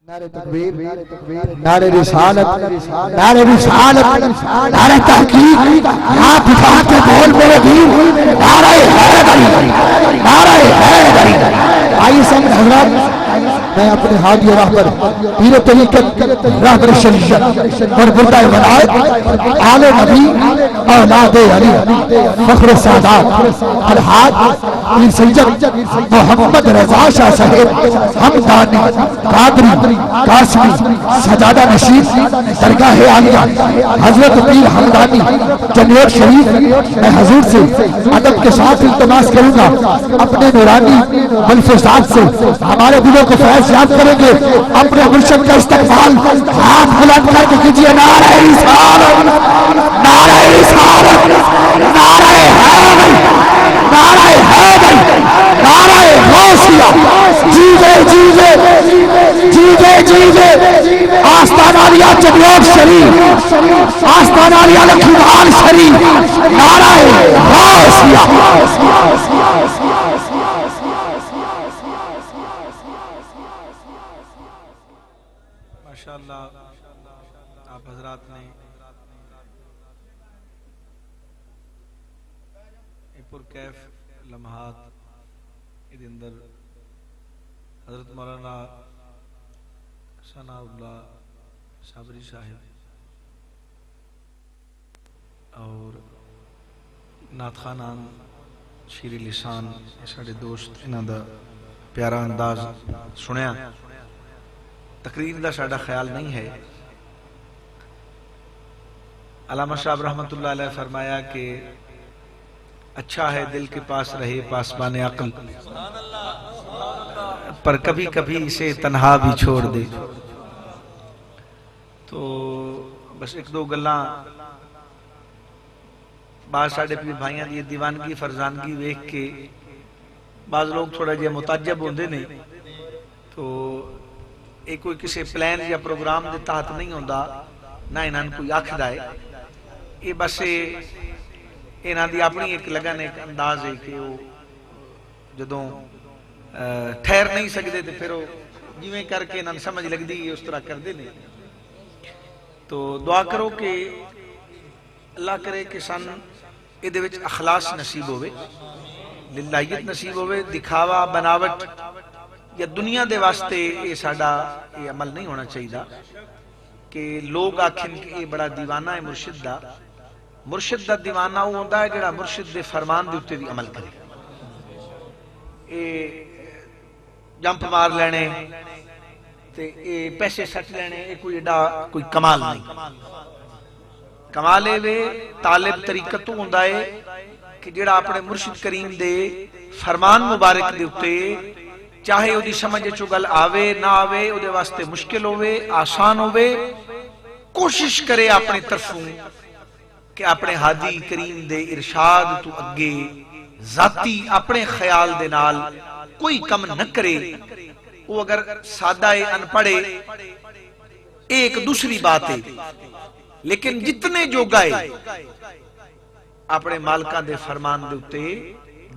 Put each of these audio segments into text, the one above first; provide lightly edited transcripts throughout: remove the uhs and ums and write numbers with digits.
نعرہ تکبیر، نعرہ رسالت، نعرہ رسالت، نعرہ تحقیق، ہاتھ اٹھا کے بول میرے دین، نعرہ حیدری، نعرہ حیدری۔ آئیے سامنے حضرات، میں اپنے ہادی راہ پر پیر طریقت رہبر شریعت اور بردہ ولایت آل نبی اولاد علی فخر سادات الحاج پیر سید محمد رضا شاہ صاحب ہمدانی قادری قاسمی سجادہ نشید درگاہ عالیہ حضرت پیر ہمدانی جنیور شریف، میں حضور سے ادب کے ساتھ التماس کروں گا اپنے نورانی ملفوظات سے ہمارے دلوں کو فیض یاد کریں گے، اپنے مرشد کا استقبال ہاتھ بلند کر کے کیجئے۔ نعرہ رسالت، نعرہ رسالت، نعرہ حیدری، نعرہ حیدری، نعرہ غوثیہ، جیوے جیوے جیوے جیوے آستان عالیہ چنیور شریف، آستان عالیہ لکھنوال شریف، نعرہ غوثیہ۔ ماشاءاللہ آپ حضرات نے پرکیف لمحات ادھر اندر حضرت مولانا ثناء اللہ صابری صاحب اور نعت خانان شیری لسان ساڑے دوست انہاں دا پیارا انداز سنیا۔ تقریر دا ساڑا خیال نہیں ہے۔ علامہ صاحب رحمت اللہ علیہ فرمایا کہ اچھا ہے دل کے پاس رہے پاسبان عقل، پر کبھی کبھی اسے تنہا بھی چھوڑ دے۔ تو بس ایک دو گلاں بعض ساڑے پیر بھائیاں دی دیوانگی فرزانگی ویکھ کے بعض لوگ تھوڑا جے متعجب ہوندے نے، تو ایک کوئی کسی پلان یا پروگرام دے تحت نہیں ہوندا، نہ انہاں کوئی آکھدا ہے، یہ بس انہاں دی اپنی ایک لگن ایک انداز ہے کہ وہ جدوں ٹھہر نہیں سکتے تو پھر وہ جویں کر کے انہاں سمجھ لگ دی اس طرح کر دے نہیں۔ تو دعا کرو کہ اللہ کرے کہ سن ادھے وچ اخلاص نصیب ہوئے، للہیت نصیب ہوئے، دکھاوا بناوٹ یا دنیا دے واسطے یہ ساڑا یہ عمل نہیں ہونا چاہیے کہ لوگ آکھن کہ یہ بڑا دیوانہ ہے مرشد دا۔ مرشد دا دیوانہ وہ ہوندہ ہے جڑا مرشد دے فرمان دے اتے بھی عمل کرے۔ یہ جمپ مار لینے تے یہ پیسے سٹ لینے یہ کوئی ایڈا کوئی کمال نہیں۔ کمالے وے طالب طریقت تو ہوندہ ہے کہ جڑا اپنے مرشد کریم دے فرمان مبارک دے اتے چاہے او دی سمجھے چو گل آوے نہ آوے او دے واسطے مشکل ہوئے آسان ہوئے، کوشش کرے اپنے طرفوں کہ اپنے ہادی کریم دے ارشاد تو اگے ذاتی اپنے خیال دے نال کوئی کم نہ کرے۔ وہ اگر سادہ ان پڑھے ایک دوسری بات ہے، لیکن جتنے جو گائے اپنے مالکہ دے فرمان دے اتے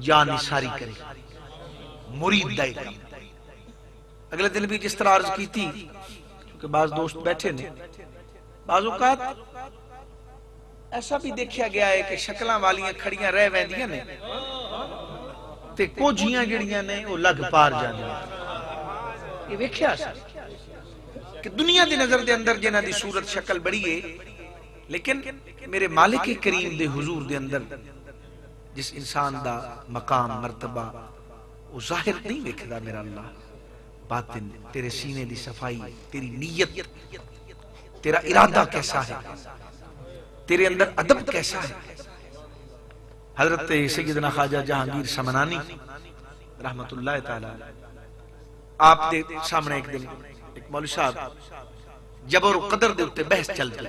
جان ساری کرے، مرید دائے کام۔ اگلے دن بھی جس طرح عرض کی تھی کیونکہ بعض دوست بیٹھے نے، بعض اوقات ایسا بھی دیکھا گیا ہے کہ شکلاں والیاں کھڑیاں رہ ویندیاں نے تے کوجھیاں جڑیاں نے وہ لگ پار جانے۔ یہ ویکھیا سا کہ دنیا دی نظر دے اندر جنہ دی صورت شکل بڑی ہے، لیکن میرے مالک کریم دے حضور دے اندر جس انسان دا مقام مرتبہ وہ ظاہر نہیں ویکھدا میرا اللہ، باطن تیرے سینے دی صفائی، تیری نیت، تیرا ارادہ کیسا ہے، تیرے اندر ادب کیسا ہے۔ حضرت سیدنا خواجہ جہانگیر سمنانی رحمت اللہ تعالی آپ دے سامنے ایک دن ایک مولوی صاحب جبر و قدر دے اتے بحث چل دے،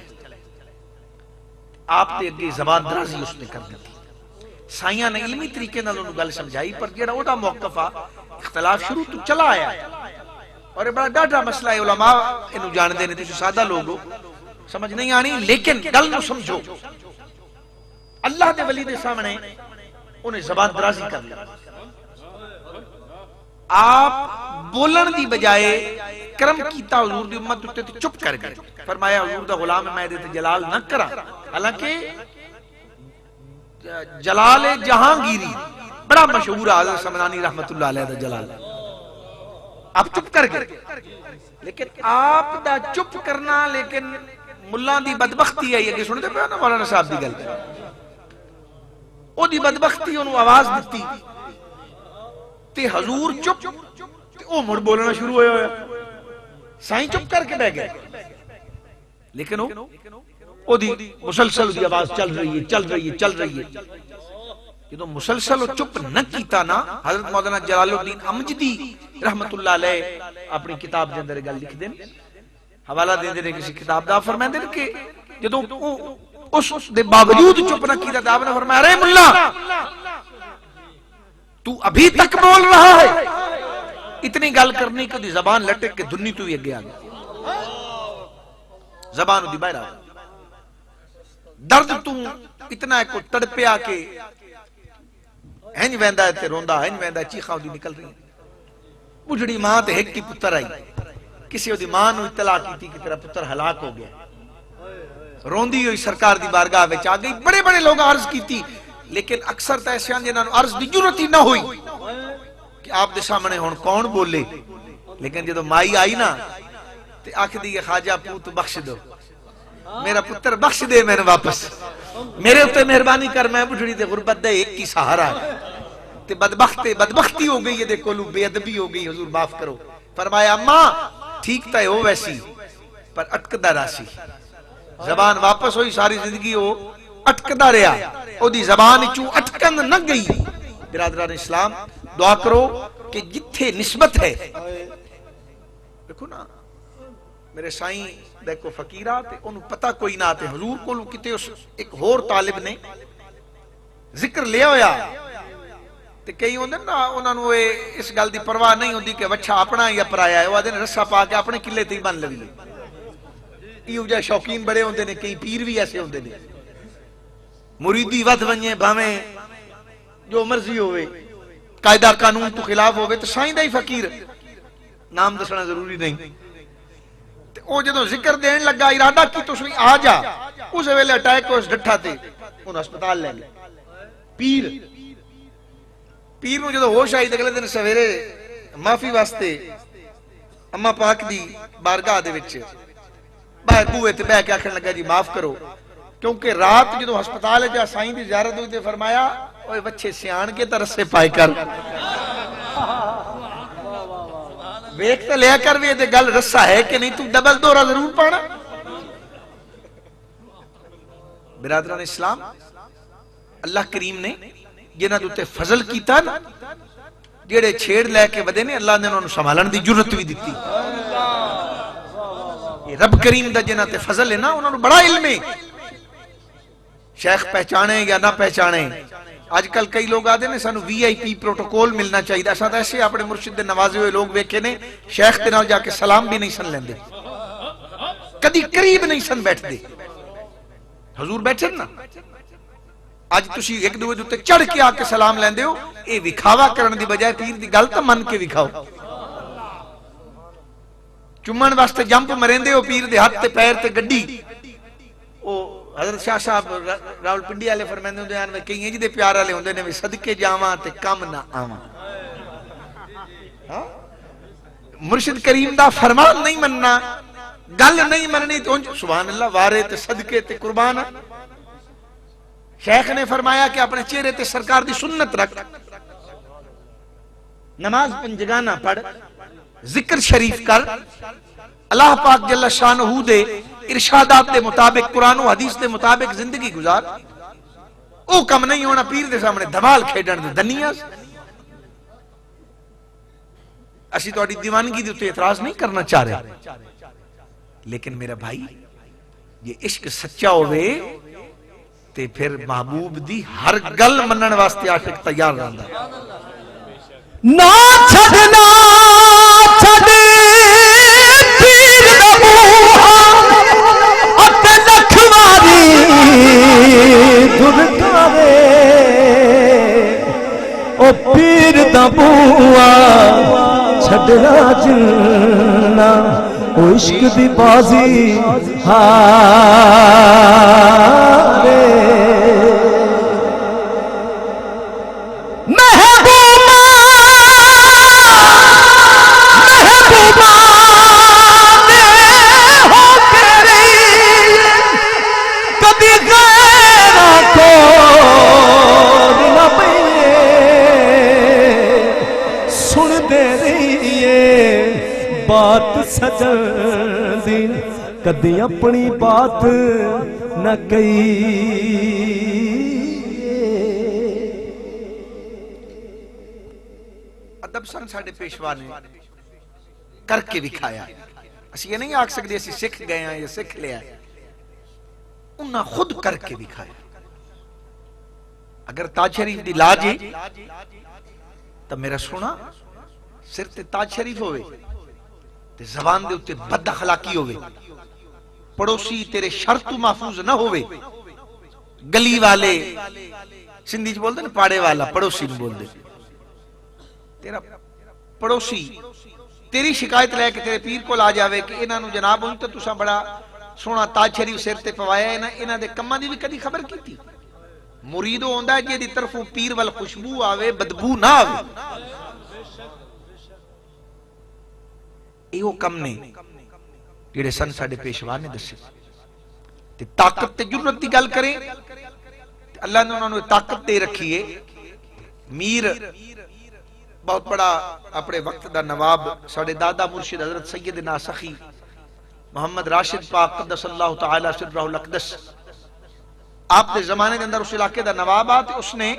آپ دے اگے زبان درازی اس نے کر دیتی، سائیاں نے علمی طریقے نہ لوگوں گل سمجھائی، پر جیڑا اوڑا موقفہ اختلاف شروع تو چلا آیا اور یہ بڑا ڈاٹا مسئلہ ہے، علماء انہوں جان دینے تھے، سادہ لوگوں سمجھ نہیں آنی، لیکن گل نو سمجھو۔ اللہ دے ولی دے سامنے انہیں زبان درازی کر لیا، آپ بولن دی بجائے کرم کیتا حضور دی امت تے چپ کر گئے. فرمایا حضور دا غلام میں دے تے جلال نہ کرا. حالانکہ جلال جہانگیری بڑا مشہور ہے حضرت سمنانی رحمت اللہ علیہ دا جلال. آپ چپ کر گئے لیکن آپ دا چپ کرنا لیکن ملہ دی بدبختی ہے. یہ سنتے پہ نا مولانا صاحب دی گل او دی بدبختی انہوں آواز دیتی تے حضور چپ تے او مڑ بولنا شروع ہویا ہویا. سائیں چپ کر کے بہ گئے لیکن او دی مسلسل دی آواز چل رہی ہے چل رہی ہے چل رہی ہے. جدو مسلسل چپ نہ کیتا نا حضرت مولانا جلال الدین امجدی رحمت اللہ علیہ اپنی کتاب دے اندر گل لکھ دیں حوالہ دے دے کسی کتاب دا فرمائیں دے کہ جدو اس دے باوجود چپ نہ کیتا دا آپ نے فرمایا رے ملا تو ابھی تک بول رہا ہے. اتنی گل کرنی کہ دی زبان لٹک کے دنی تو یہ گیا زبان دی باہر آ درد تو اتنا کو تڑپیا کہ ہنج ویندا ہے تے روندا ہنج ویندا چیخاں دی نکل رہی. بجڑی ماں تے ایک کی پتر آئی کسی دی ماں نو اطلاع کیتی کہ تیرا پتر ہلاک ہو گیا. روندی ہوئی سرکار دی بارگاہ وچ آ گئی. بڑے بڑے لوگ عرض کیتی لیکن اکثر تے ایسے جنہاں نو عرض دی ضرورت ہی نہ ہوئی کہ آپ دے سامنے ہن کون بولے. لیکن جدو مائی آئی نا تے آکھدی ہے خواجہ پوت بخش دو میرا پتر بخش دے میں نے واپس میرے اتے مہربانی کر میں بجھڑی تے غربت دے ایک کی سہارا تے بدبختی ہو گئی ہے دے کولو بے ادبی ہو گئی حضور معاف کرو. فرمایا اماں ٹھیک تا ہے ہو ویسی پر اٹکدا راسی. زبان واپس ہوئی ساری زندگی ہو اٹکدا رہا او دی زبان چوں اٹکن نہ گئی. برادران اسلام دعا کرو کہ جتھے نسبت ہے دیکھو نا میرے سائیں دیکھو فقیرہ تے انہوں پتہ کوئی نہ آتے حضور کو کتے ایک ہور طالب نے ذکر لیا ہویا تے کئی ہوندے نا انہوں نے اس گل دی پرواہ نہیں ہوندی کہ وچھا اپنا یا پرایا ہے وہ آدھے رسا پا کے اپنے کلے تے ہی بن لگی. یہ جا شوقین بڑے ہوندے نے کئی پیر بھی ایسے ہوندے نے مریدی ود ونجے بھاویں جو مرضی ہوئے قاعدہ قانون تو خلاف ہوئے تو سائیں دا ہی فقیر نام دسنا ضروری نہیں. او جدو ذکر دین لگا ارادہ کی تو سوئی آ جا اس ویلے اٹیک کو اس ڈٹھا تے انہوں ہسپتال لے لے. پیر نو جدو ہوش آئی اگلے دن سویرے معافی واسطے اما پاک دی بارگاہ دے وچ باہر بوئے تے بہ کے آخر لگا جی معاف کرو کیونکہ رات جدو ہسپتال ہے جا سائیں دی زیارت ہوئی تے فرمایا اوے بچے سیان کے ترسے پائے کر ویکھتا لیا کر بھی یہ گل رسا ہے کہ نہیں تو ڈبل دورہ ضرور پانا. برادران اسلام اللہ کریم نے جنہاں دوتے فضل کیتا نا جیڑے چھیڑ لے کے ودے نے اللہ نے انہوں نے سنبھالن دی جرت بھی دیتی. رب کریم دا جنہاں تے فضل ہے نا انہوں نے بڑا علم ہے. شیخ پہچانے یا نہ پہچانے آج کل کئی لوگ آدھے نے سانو وی آئی پی پروٹوکول ملنا چاہیے. ایسا ایسے اپنے مرشد نوازے ہوئے لوگ ویکھے نے شیخ تے نال جا کے سلام بھی نہیں سن لیندے کدی قریب نہیں سن بیٹھ دے. حضور بیٹھے نا آج تسی ایک دوے دوتے چڑھ کے آ کے سلام لیندے ہو اے وکھاوا کرن دی بجائے پیر دی گل تے من کے وکھاؤ. چمن واسطے جمپ مریندے ہو پیر دے ہاتھ تے پیر تے گڈی. او حضرت شاہ صاحب راول پنڈی والے فرماندے ہوندے ہیں کئی انج دے پیار والے ہوندے نے صدقے جاواں تے کم نہ آواں. مرشد کریم دا فرمان نہیں مننا گل نہیں مننی تو سبحان اللہ وارے تے صدقے تے قربان. شیخ نے فرمایا کہ اپنے چہرے تے سرکار دی سنت رکھ نماز پنجگانہ پڑھ ذکر شریف کر اللہ پاک جل شانہ دے ارشادات دے مطابق قرآن و حدیث دے مطابق زندگی گزار. او کم نہیں ہونا پیر دے سامنے دھمال کھیڈن دے دنیا. اسی تو دیوانگی دے تے اعتراض نہیں کرنا چاہ رہے لیکن میرا بھائی یہ عشق سچا ہوئے تے پھر محبوب دی ہر گل منن واسطے عاشق تیار رہندا. نہ چھڈنا چھڈ پیر دا بوہا اتے لکھ ماری دھڑکاوے او پیر دا بوہا دلا جنا او عشق دی بازی ہارے بات سجن دی کدی اپنی بات نہ کئی ادب سن ساڈے پیشوا نے کر کے دکھایا اسی یہ نہیں آکھ سکتے اسی سکھ گئے ہیں یا سکھ لیا انہاں خود کر کے دکھایا اگر تاج شریف دی لاج ہے تو میرا سونا سر تے تاج شریف ہوئے تے زبان دے اتے بد اخلاقی ہوئے پڑوسی تیرے شرط محفوظ نہ ہوئے گلی والے سندھی چ بولتے نا پاڑے والا پڑوسی نو بول دے تیرا پڑوسی تیری شکایت لے کے تیرے پیر کو لا جاوے کہ انہاں نو جناب ہوئی تو تساں بڑا سونا تاج شریف سر تے پوایا انہاں دے کماں دی بھی کدی خبر کیتی مریدو ہوندا ہے جے دی طرفوں پیر وال خوشبو آوے بدبو نہ آوے ایو کم نے جڑے سن ساڈے پیشوا نے دسے تے طاقت تے جرت دی گل کریں اللہ نے انہوں نے طاقت دے رکھی ہے میر بہت بڑا اپنے وقت دا نواب ساڈے دادا مرشد حضرت سیدنا سخی محمد راشد پاک قدس اللہ تعالی سرہ الاقدس آپ دے زمانے دے اندر اس علاقے دا نواب آتے اس نے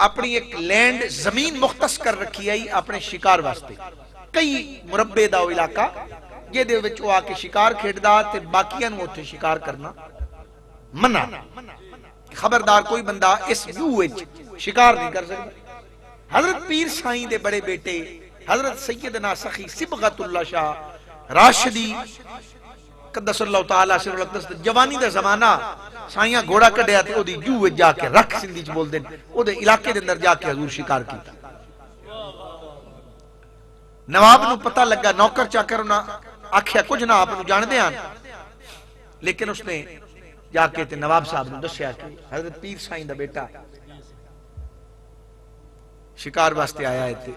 اپنی ایک لینڈ زمین مختص کر رکھی ہے اپنے شکار واسطے کئی مربع دا علاقہ یہ دے وچ آ کے شکار کھیڈدا تے باقیاں نوں اوتھے شکار کرنا منع خبردار کوئی بندہ اس ویو وچ شکار نہیں کر سکتا حضرت پیر سائیں دے بڑے بیٹے حضرت سیدنا سخی صبغت اللہ شاہ راشدی قدس اللہ تعالی سر الاقدس جوانی دا زمانہ سائیاں گھوڑا کڈیا تے او دی جو وچ جا کے رکھ سندھی چ بول دین او دے علاقے دے اندر جا کے حضور شکار کیتا نواب نو پتہ لگا نوکر چاکر انہاں آکھیا کچھ نہ آپ نو جان دیاں لیکن اس نے جا کے تے نواب صاحب نو دسیا کہ حضرت پیر سائیں دا بیٹا شکار واسطے آیا ہے تے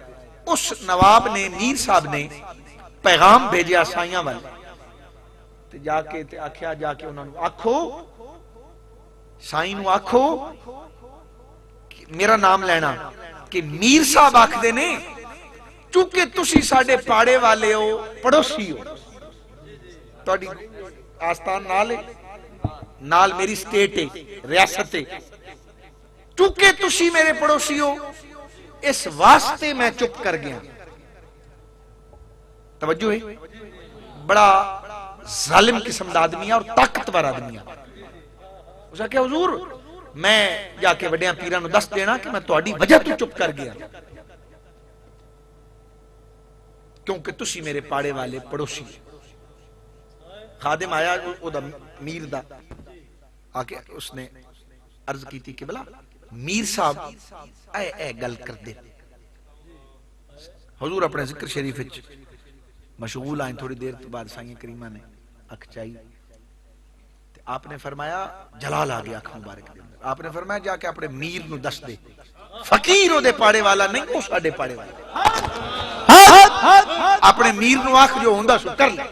اس نواب نے میر صاحب نے پیغام بھیجیا سائیاں والے تے جا کے تے آکھیا جا کے انہاں نو آکھو سائیں نو آکھو میرا نام لینا کہ میر صاحب آکھ دے نے چونکہ تسی ساڑے پاڑے والے ہو پڑوسی ہو توڑی آستان نال میری سٹیٹ ہے ریاست ہے چونکہ تسی میرے پڑوسی ہو اس واسطے میں چپ کر گیا توجہ ہے بڑا ظالم قسم دا آدمی ہے اور طاقتور آدمی ہے اس نے کہا حضور میں جا کے وڈیاں پیران نو دس دینا کہ میں تواڈی وجہ تو چپ کر گیا کیونکہ تسی میرے پاڑے والے پڑوسی خادم آیا او دا میر دا آکے اس نے عرض کی تھی کہ بلا میر صاحب اے گل کر دے حضور اپنے ذکر شریف مشغول آئیں تھوڑی دیر تو بعد سائیں کریمہ نے اکھ چاہی آپ نے فرمایا جلال آ گیا اکھ مبارک دے اندر آپ نے فرمایا جا کے اپنے میر نو دس دے فقیر ہو دے پاڑے والا نہیں وہ ساڑے پاڑے والا اپنے میر نو آکھ جو ہوندہ سو کر لے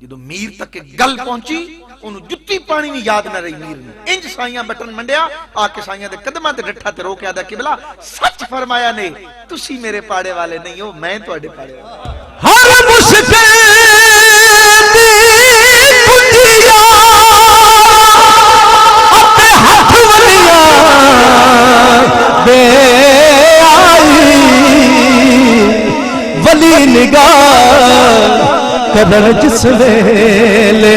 جدو میر تک گل پہنچی انہوں جتی پانی نہیں یاد نہ رہی میر نے انج سائیاں بٹن منڈیا آکے سائیاں دے قدمہ دے ڈٹھا تے روکیا دا قبلہ سچ فرمایا نہیں تسی میرے پاڑے والے نہیں ہو میں تو اڈے پاڑے والے ہر مشکل دی کنجیا اپنے ہاتھ ولیاں دے آئی ولی نگاہ قدر جس ویلے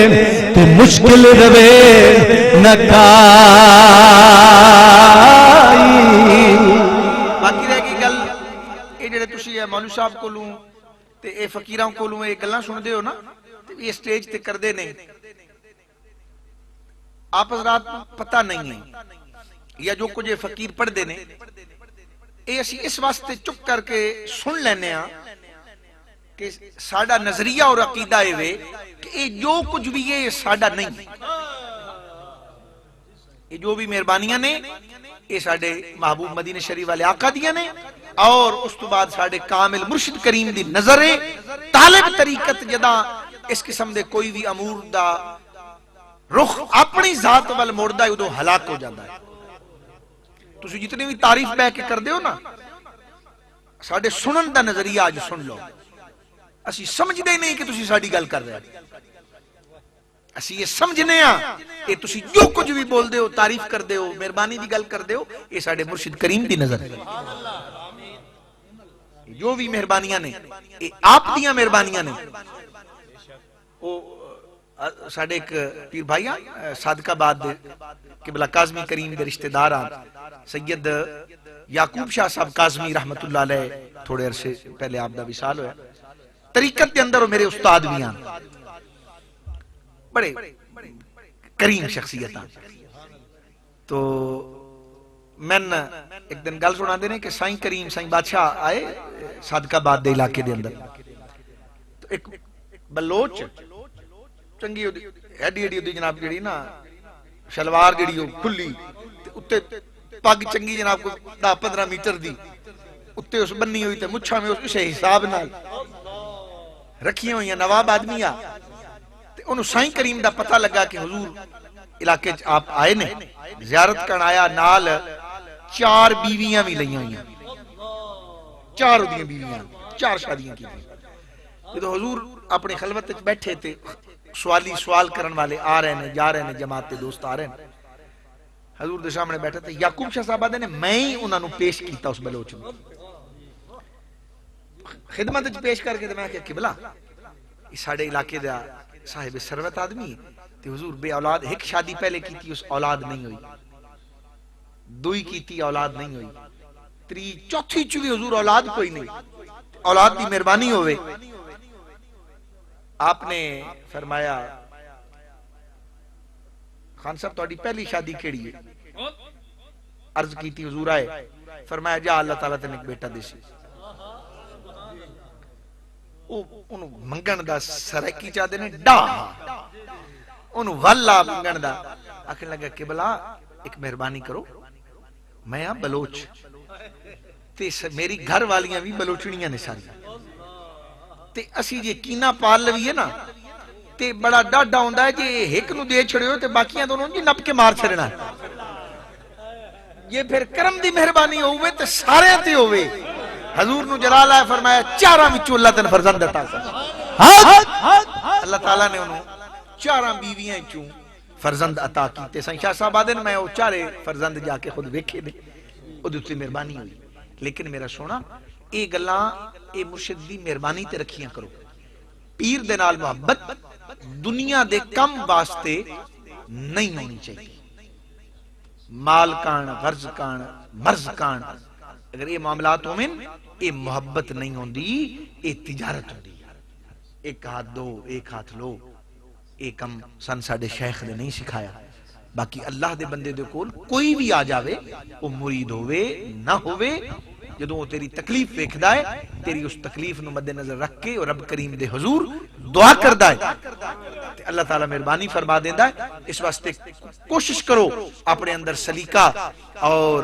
تو مشکل روے نکائی باقی رہ گئی گل اے جڑے تسی ہے مولوی صاحب کو لوں تے اے فقیراں کو لوں اے گلاں سن دے ہو نا تے یہ سٹیج تے کر دے نہیں آپ حضرات پتہ نہیں ہے یا جو کچھ فقیر پڑھ دے نے یہ اسی اس واسطے چپ کر کے سن لینے ہاں کہ ساڈا نظریہ اور عقیدہ یہ کہ یہ جو کچھ بھی ہے یہ ساڈا نہیں، یہ جو بھی مہربانیاں نے یہ ساڈے محبوب مدینہ شریف والے آقا دیاں نے، اور اس تو بعد ساڈے کامل مرشد کریم دی نظر ہے۔ طالب طریقت جدا اس قسم دے کوئی بھی امور دا رخ اپنی ذات وال موڑدا ہے ادو ہلاک ہو جاتا ہے۔ تسی جتنی بھی تعریف بہ کے کر دیو نا، ساڈے سنن دا نظریہ آج سن لو، اسی سمجھ دے نہیں کہ تسی ساڈی گل کر رہے ہیں، اسی یہ سمجھنے ہاں کہ تسی جو کچھ بھی بول دے ہو، تعریف کر دے ہو، مہربانی دی گل کر دے ہو، یہ ساڈے مرشد کریم دی نظر ہے۔ جو بھی مہربانیاں نے یہ آپ دیاں مہربانیاں نے۔ وہ ساڈے ایک پیر بھائیاں صادقہ آباد دے قبلہ کاظمی کریم دے رشتہ دار سید یعقوب شاہ صاحب کاظمی رحمت اللہ علیہ، تھوڑے عرصے پہلے آپ دا وصال ہویا، طریقت دے اندر وہ میرے استاد بھی ہیں، بڑے کریم شخصیت ہیں۔ تو میں ایک دن گل سنا دینے کہ سائیں کریم سائیں بادشاہ آئے صادقہ آباد دے علاقے دے اندر، تو ایک بلوچ چنگی ایڈی ایڈی ہوتی جناب جڑی نا شلوار جڑی ہو کھلی اتے پگ چنگی جناب کو 10-15 میٹر دی اتے اس بنی ہوئی تے مچھا میں اس حساب نال رکھی ہوئی ہیں، نواب آدمی آ تے انہوں سائیں کریم دا پتہ لگا کہ حضور علاقے آپ آئے نے، زیارت کرن آیا، نال 4 بیویاں بھی لئی ہوئی ہیں، 4 دیاں بیویاں، 4 شادیاں کی ہیں۔ تو حضور اپنے خلوت بیٹھے تھے، سوالی سوال کرن والے آ رہے ہیں، جا رہے ہیں، جماعت دوست آ رہے ہیں، حضور دے سامنے بیٹھے تھے۔ یعقوب شاہ صاحبہ نے میں ہی انہوں نے پیش کیتا اس بلوچ میں، خدمت پیش کر کے میں کہا قبلہ یہ ساڑے علاقے دا صاحب ثروت آدمی ہے، تے حضور بے اولاد، ایک شادی پہلے کی تھی اس اولاد نہیں ہوئی، دوئی کی تھی اولاد نہیں ہوئی، 3 چوی حضور اولاد کوئی نہیں، اولاد دی مہربانی ہوئے۔ آپ نے فرمایا خان صاحب تہاڈی پہلی شادی کیڑی ہے؟ عرض کی تھی حضور آئے، فرمایا جا اللہ تعالیٰ تین ایک بیٹا دے سی۔ انہوں منگن دا سرکی چاہ دینے ڈاہا، انہوں واللہ منگن دا آکھن لگا قبلہ ایک مہربانی کرو، میں ہاں بلوچ تے میری گھر والیاں بھی بلوچنیاں نے ساری تے اسی جے کینا پال لویے نا تے بڑا ڈاڈا ہوندہ ہے جے ایک نو دے چھڑے ہو تے باقیاں دونوں جی نپ کے مار چھڑنا ہے، یہ پھر کرم دی مہربانی ہوئے تے سارے تے ہوئے۔ حضور نو جلال آئے فرمایا 4 وچوں اللہ تن فرزند عطا کر، اللہ تعالیٰ نے انہوں 4 بیویاں چوں فرزند عطا کیتے۔ سائیں شاہ صاحب آدھن میں وہ 4 فرزند جا کے خود ویکھے دے، وہ دوسری مہربانی ہوئی۔ لیکن میرا سونا اے گلاں اے مرشد دی مہربانی تے رکھیاں کرو، پیر دے نال محبت دنیا دے کم واسطے نہیں ہونی چاہیے، مال کان، غرض کان، مرض کان، اگر یہ معاملات ہوئیں یہ محبت نہیں ہوندی، یہ تجارت ہوندی۔ ایک ہاتھ دو، ایک ہاتھ لو، ایک ہم سن ساڑے شیخ نے نہیں سکھایا۔ باقی اللہ دے بندے دے کول کوئی بھی آ جاوے، وہ مرید ہوئے نہ ہوئے، جدوں وہ تیری تکلیف ویکھدا ہے تیری اس تکلیف نو مد نظر رکھ کے اور رب کریم دے حضور دعا کردا ہے، اللہ تعالیٰ مہربانی فرما دیندا ہے۔ اس واسطے کوشش کرو اپنے اندر سلیقہ اور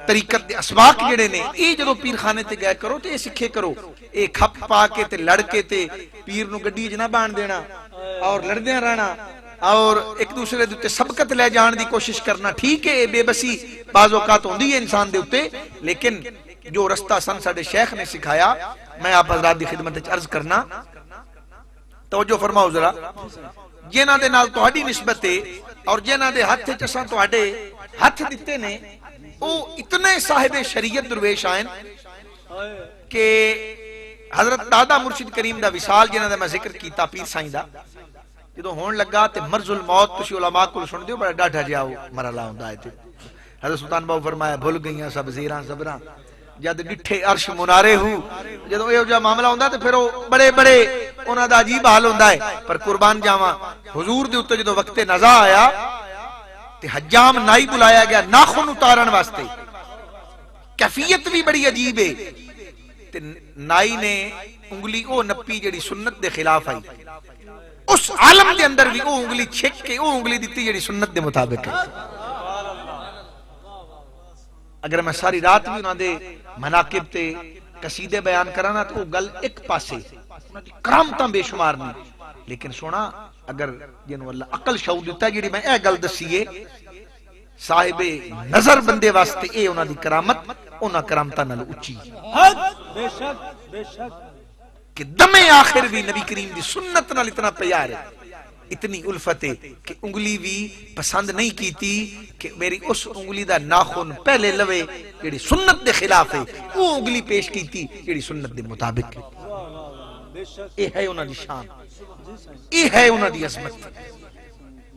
طریقت دے اسباق جڑے نے اے جدوں پیر خانے تے گئے کرو تے اے سکھے کرو، اے کھپ پا کے تے لڑ کے تے پیر نو گڈی وچ نہ بان دینا اور لڑدیاں رہنا اور ایک دوسرے دے تے سبقت لے جان دی کوشش کرنا۔ ٹھیک ہے بے بسی بعض اوقات ہوندی ہے انسان دے اوتے، لیکن جو رستہ سن ساڈے شیخ نے سکھایا میں آپ حضرات دی خدمت وچ عرض کرنا، توجہ فرماؤ ذرا، جنہاں دے نال تہاڈی نسبت ہے اور جنہاں دے ہتھ وچ اساں تہاڈے ہتھ دتے نے او اتنے صاحب شریعت درویش آئیں کہ حضرت دادا مرشد کریم دا وصال جنہاں دا میں ذکر کیتا پیر سائیں دا، جدوں ہون لگا تے مرض الموت تسی علماء کول سن دیو بڑا ڈاڈھا جاؤ مرحلہ ہوندا ہے تے حضرت سلطان باو فرمایا بھول گئیاں سب زیراں صبراں جد ڈٹھے عرش منارے ہوں، جدوں یہ جو معاملہ ہوندا تے پھر وہ بڑے بڑے انہاں دا عجیب حال ہوندا ہے، پر قربان جاواں حضور دے اوتے جدوں وقت نزا آیا تے حجام نائی بلایا گیا ناخن اتارن واسطے، کیفیت بھی بڑی عجیب ہے تے نائی نے انگلی او نپی جڑی سنت دے خلاف آئی، اس عالم دے اندر بھی او انگلی چھک کے او انگلی دیتی جڑی سنت دے مطابق ہے۔ اگر میں ساری رات بھی انہاں دے مناقب تے قصیدے بیان کرانا تو وہ گل ایک پاسے کرامتاں بے شمار نہیں، لیکن سونا اگر جنہوں اللہ عقل شعور دیتا ہے جڑی میں اے گل دسیے صاحب نظر بندے واسطے اے انہاں دی کرامت انہاں کرامتاں نال اچھی بے شک بے شک کہ دم آخر بھی نبی کریم دی سنت نال اتنا پیار ہے، اتنی الفت ہے کہ انگلی بھی پسند نہیں کیتی کہ میری اس انگلی دا ناخن پہلے لوے جڑی سنت دے خلاف ہے، وہ انگلی پیش کیتی جڑی سنت دے مطابق ہے۔ اے ہے انہاں دی شان، اے ہے انہاں دی عظمت،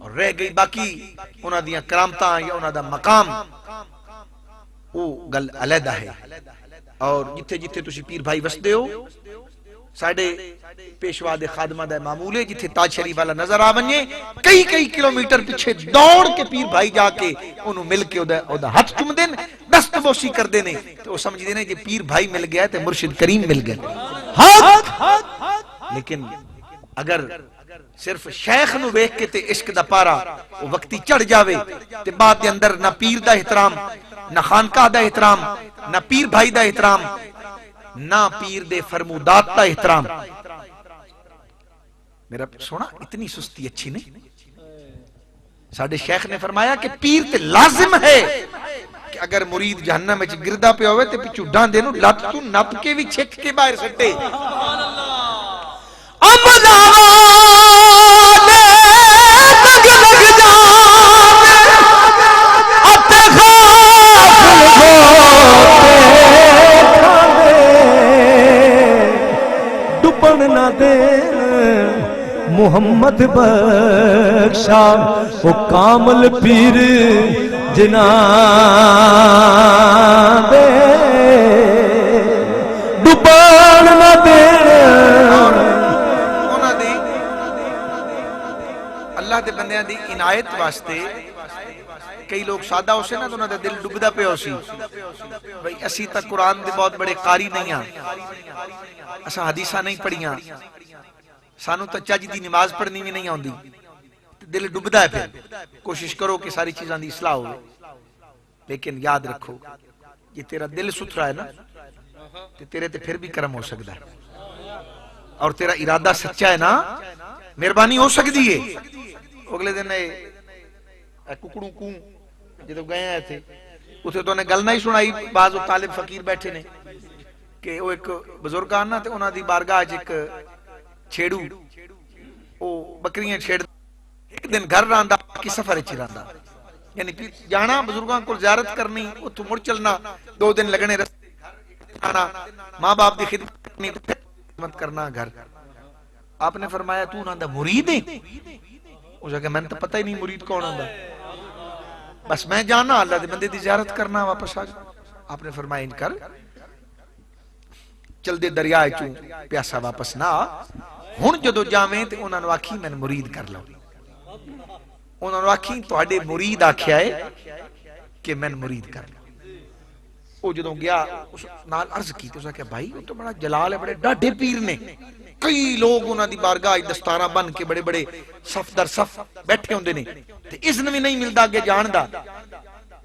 اور رہ گئی باقی انہاں دیاں کرامتاں یا انہاں دا مقام وہ گل علیحدہ ہے۔ اور جتھے جتھے تسی پیر بھائی وسدے ہو ساڑھے پیشوا دے خادمہ دا معمول ہے، جتھے تاج شریف والا نظر آ ونجے کئی کئی کلومیٹر پیچھے دوڑ کے پیر بھائی جا کے انہوں مل کے اودا ہاتھ چوم دین، دست بوسی کر دینے، تو وہ سمجھ دینے جی پیر بھائی مل گیا تے مرشد کریم مل گیا۔ لیکن اگر صرف شیخ نو ویکھ کے تے عشق دا پارا وہ وقتی چڑھ جاوے تے بعد دے اندر نہ پیر دا احترام، نہ خانقاہ دا احترام، نہ پیر بھائی دا احترام، نہ پیر دے فرمودات دا احترام، میرا سونا اتنی سستی اچھی نہیں۔ ساڑھے شیخ نے فرمایا کہ پیر تے لازم ہے کہ اگر مرید جہنم میں گردہ پہ ہوئے تے پچھو ڈان دینو لات تو نپ کے بھی چھک کے باہر سٹے۔ محمد بخشا وہ کامل پیر جنا دے ڈبان نہ دے۔ اللہ دے بندیاں دی عنایت واسطے کئی لوگ سادہ ہو سے نا تو انہاں دا دل ڈبدا پہ ہو سی بھئی اسی تک قرآن دے بہت بڑے قاری نہیں ہیں، اساں حدیثاں نہیں پڑھیاں، سانو تو چج دی نماز پڑھنی بھی نہیں آندی، دل ڈبدا ہے پھر کوشش کرو کہ ساری چیزاں دی اصلاح ہوئے، لیکن یاد رکھو یہ تیرا دل ستھرا ہے نا تو تیرے تے پھر بھی کرم ہو سکتا ہے، اور تیرا ارادہ سچا ہے نا مہربانی ہو سکتی ہے۔ اگلے دن ککڑوں کوں جدو گئے ہیں تھے اسے تو انہیں گل نہیں سنائی، بعض وہ طالب فقیر بیٹھے نے کہ وہ ایک بزرگ آنا تے انہاں دی بارگاہ ایک چھیڑو او بکریاں چھیڑ ایک دن گھر راندا کی سفر اچھی راندا، یعنی جانا بزرگاں کو زیارت کرنی اتھو مڑ چلنا 2 دن لگنے رستے آنا ماں باپ دی خدمت کرنا گھر۔ آپ نے فرمایا تو انہاں دا مرید ہے؟ اس نے کہا میں نے تو پتہ ہی نہیں مرید کون ہوندا، بس میں جانا اللہ دے بندے دی زیارت کرنا واپس آ جا۔ آپ نے فرمایا ان کر چل دے دریائے چوں پیاسا واپس نہ ہن جدو جاویں تے انہاں نو آکھی میں مرید کر لو، انہاں نو آکھی تواڈے مرید آکھیا ہے کہ میں مرید کر لو۔ او جدو گیا اس نال عرض کی تو اس نے کہا بھائی وہ تو بڑا جلال ہے، بڑے ڈاڈے پیر نے، کئی لوگ انہاں دی بارگاہ دستاراں بن کے بڑے بڑے صف در صف بیٹھے ہوندے نے تے اذن بھی نہیں ملدا اگے جان دا۔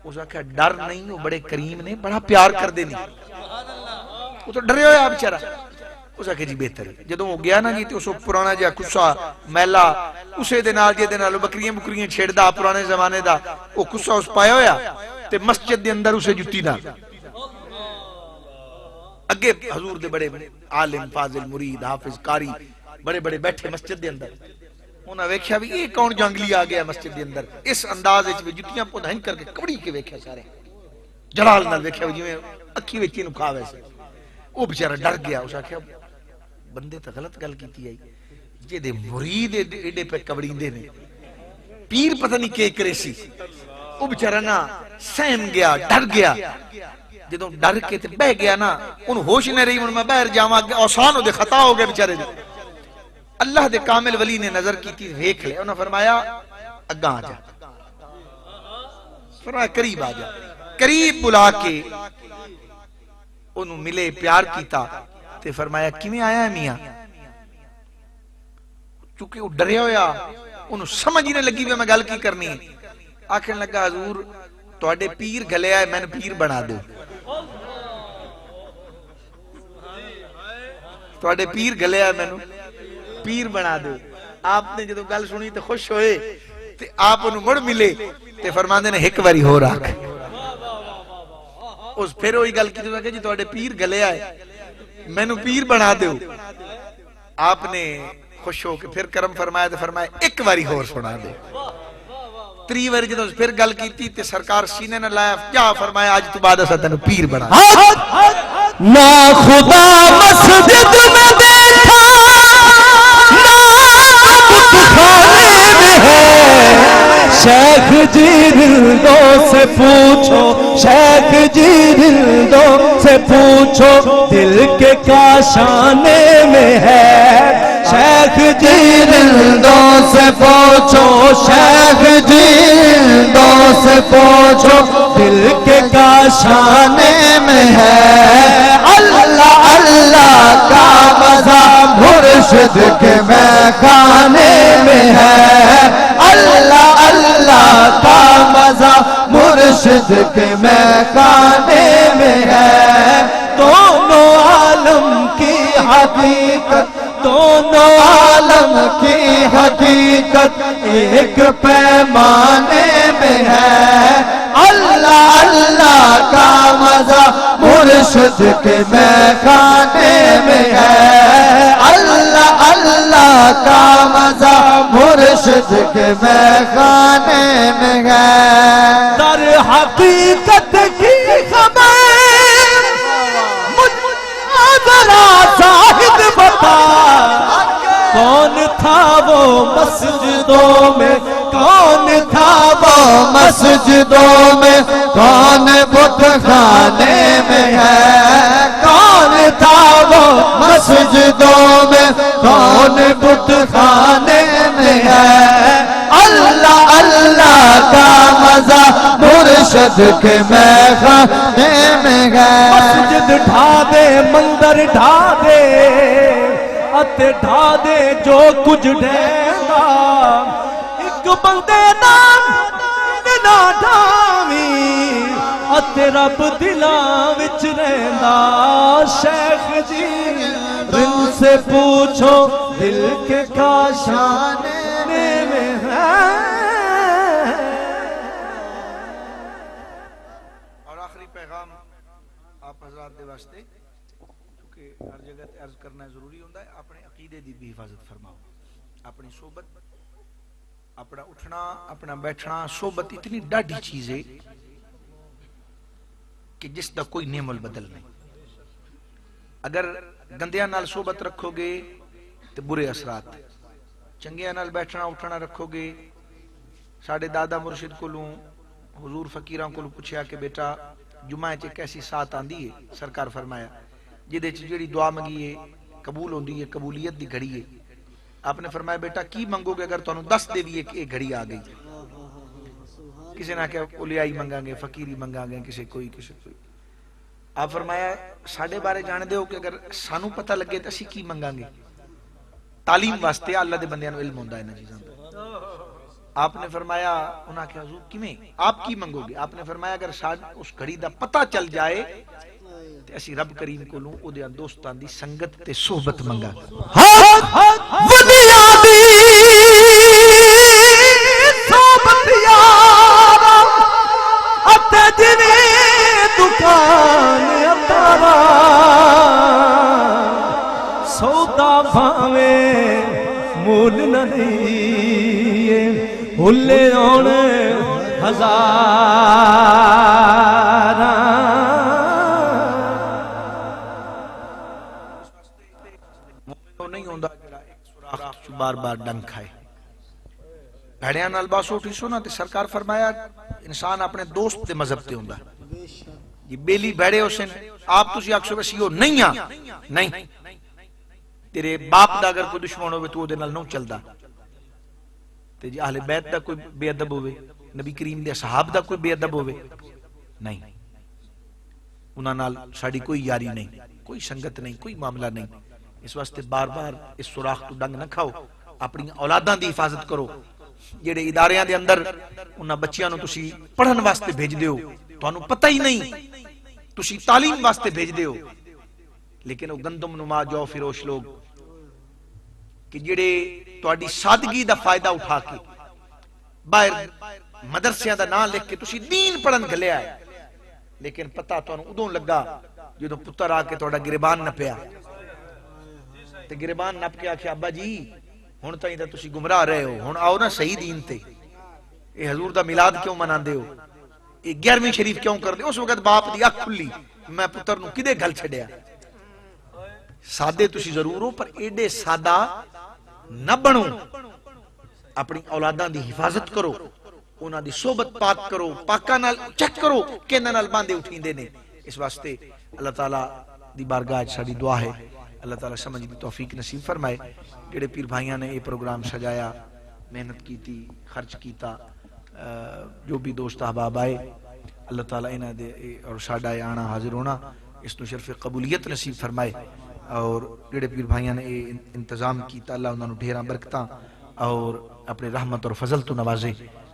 اس نے کہا ڈر نہیں، وہ بڑے کریم نے، بڑا پیار کردے نے، وہ تو ڈرے ہوئے آپ بیچارہ۔ اس نے کہا جی بہتر ہے۔ جدوں وہ گیا نا جی تے اس کو پرانا جہا کسا میلا اسے دے نال جے دے نال بکریاں بکریاں چھیڑدا پرانے زمانے دا وہ کسا اس پایا ہویا تے مسجد دے اندر اسے جُتی نال اگے حضور دے بڑے عالم فاضل مرید حافظ قاری بڑے بڑے بیٹھے مسجد دے اندر، انہاں ویکھیا بھی یہ کون جنگلی آ گیا مسجد دے اندر، اس انداز وچ بھی جُتیاں پودھائیں کر کے کبڑی کے ویکھیا سارے جلال نال ویکھیا جویں اکھی وچ نوں کھاوے سے۔ وہ بیچارہ ڈر گیا، اس آکھیا بندے تے غلط گل کیتی آئی جے دے مرید ایڈے پہ کبڑیندے نے پیر پتہ نہیں کے کرے سی۔ وہ بیچارہ نا سہم گیا، ڈر گیا، جدوں ڈر کے تے بہ گیا نا ان ہوش نہ رہی ہن میں باہر جاواں آسان ہو دے خطا ہو گیا بیچارے دے۔ اللہ دے کامل ولی نے نظر کیتی ویکھ لے، انہاں فرمایا اگاں آ جا، فرمایا قریب آ جا، قریب بلا کے انہوں ملے پیار کیتا تے فرمایا کیویں آیا ہے میاں؟ چونکہ وہ ڈرے ہویا انہوں سمجھ ہی نہیں لگی بھی میں گل کی کرنی ہے. آکھن لگا حضور تواڈے پیر گلے آئے میں نے پیر بنا دو. تواڈے پیر گلے آئے میں نے پیر بنا دو. آپ نے جدو گل سنی تو خوش ہوئے تے آپ انہوں مڑ ملے تے فرماندے نے ایک واری ہو رکھ. اس پھر وہی گل کی کہ جی تواڈے پیر گلے آئے میں نے پیر بنا دو. آپ نے خوش ہو کے پھر کرم فرمایا تے فرمایا ایک واری ہور سنا دے. تری واری جدو پھر گل کیتی تے سرکار سینے نہ لایا کیا فرمایا آج تو بعد اسا تینوں پیر بنا نہ خدا مسجد میں دیکھا نہ بت خانے میں ہے. شیخ جی رندوں سے پوچھو شیخ جی رندوں سے پوچھو دل کے کاشانے میں ہے. شیخ جی رندوں سے پوچھو شیخ جی رندوں سے پوچھو دل کے کاشانے میں ہے. اللہ اللہ کا مزہ مرشد کے میخانے میں ہے. اللہ اللہ کا مزہ مرشد کے میخانے میں ہے. دونوں عالم کی حقیقت دونوں عالم کی حقیقت ایک پیمانے میں ہے. اللہ اللہ کا مزہ مرشد کے میخانے میں ہے. اللہ اللہ کا مزہ مرشد کے میخانے میں ہے. در حقیقت کی خبر ذرا زاہد بتا کون تھا وہ مسجدوں میں کون تھا وہ مسجدوں میں کون بت خانے میں ہے. کون تھا وہ مسجدوں میں کون بت خانے میں ہے. اللہ اللہ کا مزہ مرشد کے میخانے میں ہے. مسجد ڈھا دے مندر ڈھا دے اتے ڈھا دے جو کچھ ڈھیندا ایک بندے نام نہ ڈھاویں اتے رب دلاں وچ رہندا. شیخ جی دل سے پوچھو دل کے کاشانے میں ہے. اور آخری پیغام آپ حضرات دے واسطے کیونکہ ہر جگہ عرض کرنا ضروری ہوتا ہے اپنے عقیدے دی بھی حفاظت فرماؤ. اپنی صحبت اپنا اٹھنا اپنا بیٹھنا صحبت اتنی ڈاڈی چیز ہے کہ جس دا کوئی نعم البدل نہیں. اگر گندیاں نال صحبت رکھو گے تو برے اثرات, چنگیاں نال بیٹھنا اٹھنا رکھو گے. ساڑھے دادا مرشد کولوں حضور فقیراں کولوں پوچھیا کہ بیٹا جمعہ چ کیسی سات آندی ہے؟ سرکار فرمایا جدے چ جڑی دعا منگی ہے قبول ہوندی ہے, قبولیت دی گھڑی ہے. آپ نے فرمایا بیٹا کی منگو گے اگر تانوں دس دے بھی ایک گھڑی آ گئی. کسی نہ کہ اولیائی منگاں گے فقیری منگاں گے کسی کوئی. آپ فرمایا ساڑھے بارے جان دے ہو کہ اگر سانو پتہ لگے تو اسی کی منگاں گے. تعلیم واسطے اللہ دے بندیاں نو علم ہوندا ہے نا چیزاں دا. آپ نے فرمایا انہاں کہ حضور کیویں آپ کی منگو گے؟ آپ نے فرمایا اگر اس گھڑی دا پتہ چل جائے تے اسی رب کریم کولوں او دے دوستاں دی سنگت تے صحبت منگا. ودیا دی صحبت یارا اتے جویں دکان اتارا سودا بھاویں مول نہیں ہلے آنے ہزار. نہیں ہوندا جڑا ایک سوراخ چ بار بار ڈنگ کھائے. بھڑیاں نال باس اٹھی سو نا تے سرکار فرمایا انسان اپنے دوست دے مذہب تے ہوندا. یہ بیلی بھڑے ہوسن آپ تسی آکھو بس یہ نہیں آ نہیں تیرے باپ دا اگر کوئی دشمن ہوے تو او دے نال نہ چلدا. تے جی اہل بیت دا کوئی بے ادب ہوے نبی کریم دے اصحاب دا کوئی بے ادب ہوے نہیں، انہاں نال ساڑی کوئی یاری نہیں، کوئی سنگت نہیں، کوئی معاملہ نہیں. اس واسطے بار بار اس سوراخ تو ڈنگ نہ کھاؤ. اپنی اولاداں دی حفاظت کرو. جڑے اداریاں دے اندر انہاں بچیاں نو تسی پڑھن واسطے بھیج دیو، تانوں پتہ ہی نہیں تسی تعلیم واسطے بھیج دیو، لیکن وہ گندم نما جو فروش لوگ کہ جڑے تہاڈی سادگی دا فائدہ اٹھا کے باہر مدرسیاں دا نام لکھ کے تسی دین پڑھن گھلیا ہے، لیکن پتہ تانوں ادوں لگا جدوں پتر آ کے تہاڈا گریبان نپیا تے گریبان نپ کے آکھیا ابا جی ہن تائیں تے تسی گمراہ رہے ہو، ہن آؤ نا صحیح دین تے. اے حضور دا میلاد کیوں مناندے ہو، اے 11ویں شریف کیوں کر دے؟ اس وقت باپ دی اکھ کھلی، میں پتر نو کدے گل چھڈیا. سادے تسی ضرور ہو پر ایڈے سادہ نہ بنو. اپنی اولاداں دی حفاظت کرو، انہاں دی صحبت پاک کرو، پاکاں نال چیک کرو کیناں نال باندے اٹھیندے نے. اس واسطے اللہ تعالیٰ دی بارگاہ ساڈی دعا ہے اللہ تعالیٰ سمجھ دی توفیق نصیب فرمائے. جڑے پیر بھائیاں نے یہ پروگرام سجایا، محنت کیتی، خرچ کیتا، جو بھی دوست احباب آئے، اللہ تعالیٰ انہاں دے اور ساڈا آنا حاضر ہونا اس نو شرف قبولیت نصیب فرمائے. اور جڑے پیر بھائیاں نے یہ انتظام کیتا اللہ انہاں نو ڈھیراں برکتاں اور اپنے رحمت اور فضل تو نوازے.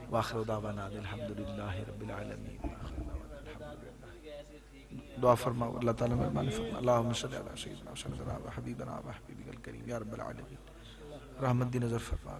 واخر دعوانا الحمدللہ رب العالمین. دعا فرماؤ اللہ تعالیٰ مہربانی فرما. اللہم صلی علی سیدنا سیدنا و حبیبنا و حبیبک الکریم یا رب العالمین. رحمت دی نظر فرما.